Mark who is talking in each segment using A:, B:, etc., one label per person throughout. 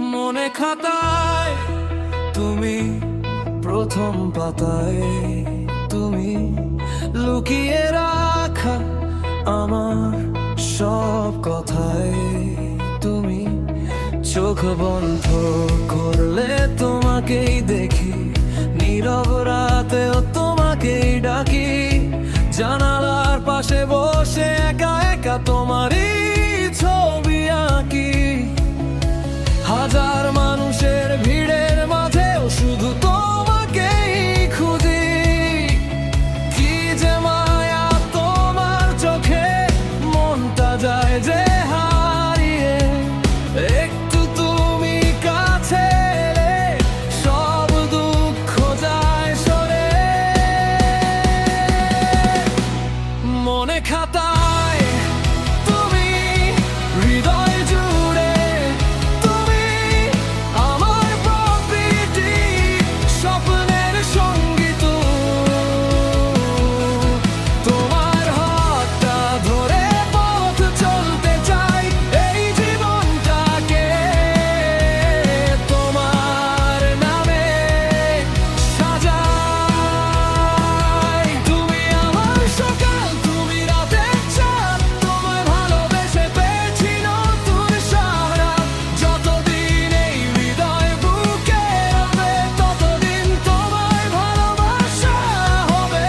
A: মনে খাতায় তুমি প্রথম পাতায়, তুমি লুকিয়ে রাখা আমার সব কথায়। তুমি চোখ বন্ধ করলে তোমাকেই দেখি, নীরব রাতেও তোমাকেই ডাকি। জানালার পাশে বসে একা একা তোমারই ছবি আঁকি। হাজার মানুষের ভিড়ের মাঝেও শুধু তোমাকেই খুঁজি। কি যে মায়া তোমার চোখে, মনটা যায় যে হারিয়ে। একটু তুমি কাছে এলে সব দুঃখ যায় সরে। মনে খাতায় তুমি, হৃদয় জুড়ে তুমি, আমার প্রকৃতি, স্বপ্নের সঙ্গীত। তোমার হাতটা ধরে পথ চলতে চাই, এই জীবনটাকে তোমার নামে সাজাই। তুমি আমার সকাল, তুমি রাতের চাঁদ, তোমায় ভালোবেসে পেয়েছি নতুন সারা। যতদিন এই হৃদয় বুকে রবে, ততদিন তোমায় ভালোবাসা হবে।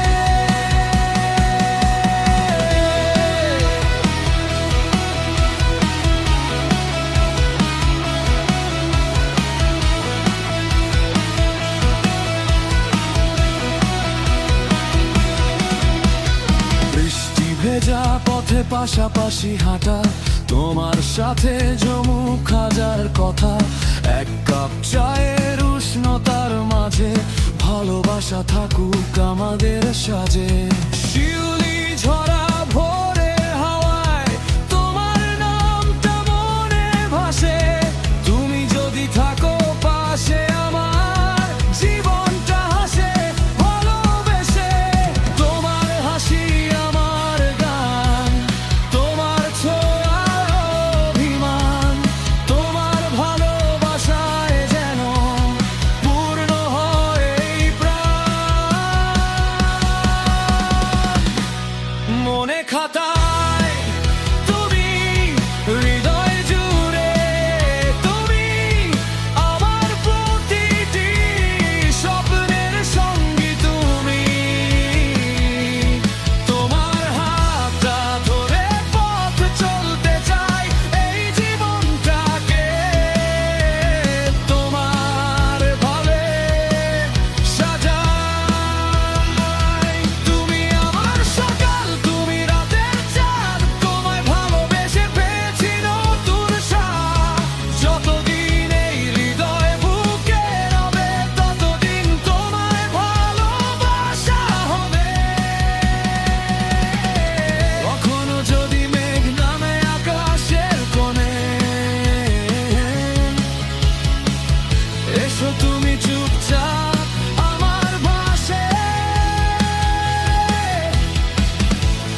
A: বৃষ্টি ভেজা পথে পাশাপাশি হাঁটা, তোমার সাথে জমুক হাজার কথা। এক কাপ চায়ের উষ্ণতার মাঝে ভালোবাসা থাকুক আমাদের সাজে। শিউলি ঝরা ভোরের হাওয়ায় তোমার নামটা মনে ভাসে। তুমি যদি থাকো পাশে আমার জীবনটা হাসে ভালোবেসে। তোমার হাসি আমার গান, তোমার ছোঁয়ার অভিমান। তোমার ভালোবাসায় যেন পূর্ণ হয় এই প্রাণ। মনে খাতায় তুমি, হৃদয় জুড়ে তুমি, আমার প্রতিটি স্বপ্নের সঙ্গী তুমি। তোমার হাতটা ধরে পথ চলতে চাই, এই জীবনটাকে তোমার ভাবে সাজাই। তুমি আমার সকাল, তুমি রাতের চাঁদ, তোমায় ভালোবেসে পেয়েছি নতুন সারা। যতদিন এই হৃদয় বুকে রবে, ততদিন তোমায় ভালোবাসা হবে। কখনো যদি মেঘ নামে আকাশের কোণে, এসো তুমি চুপচাপ আমার পাশে।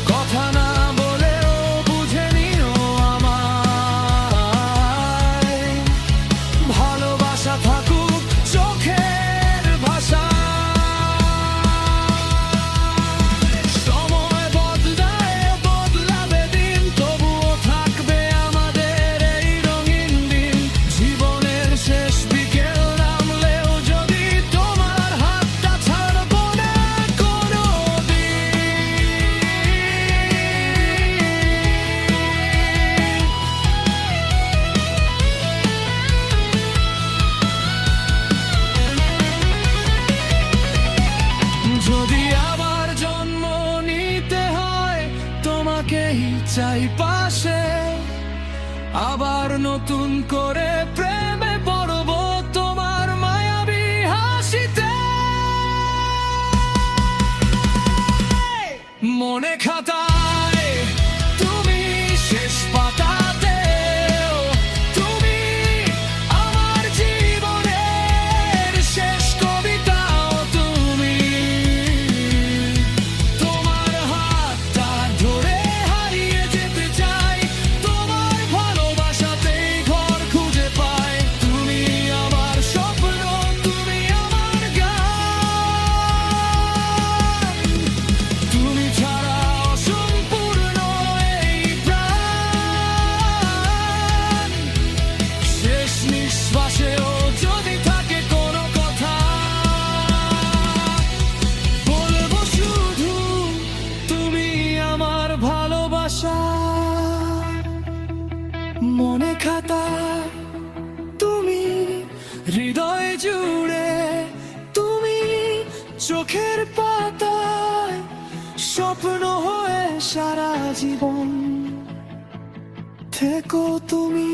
A: কথা না বলেও বুঝে নিও আমায়। ভালোবাসা থাকুক চোখের ভাষা। সময় বদলায় বদলাবে দিন, তবুও থাকবে আমাদের এই রঙিন দিন। জীবনের শেষ বিকেল নামলেও যদি তোমার হাতটা ছাড়বো না কোনোদিন। যদি আবার জন্ম নিতে হয়, তোমাকেই চাই পাশে। আবার নতুন করে প্রেমে পড়ব তোমার মায়াবী হাসিতে। মনে খাতায় তুমি, শেষ পাতাতেও তুমি, আমার জীবনের শেষ কবিতাও তুমি। তোমার হাতটা ধরে হারিয়ে যেতে চাই, তোমার ভালোবাসাতেই ঘর খুঁজে পাই। তুমি ভাষা, মনে খাতা তুমি, হৃদয় জুড়ে তুমি, চোখের পাতায় স্বপ্ন হয়ে সারা জীবন থেকো তুমি।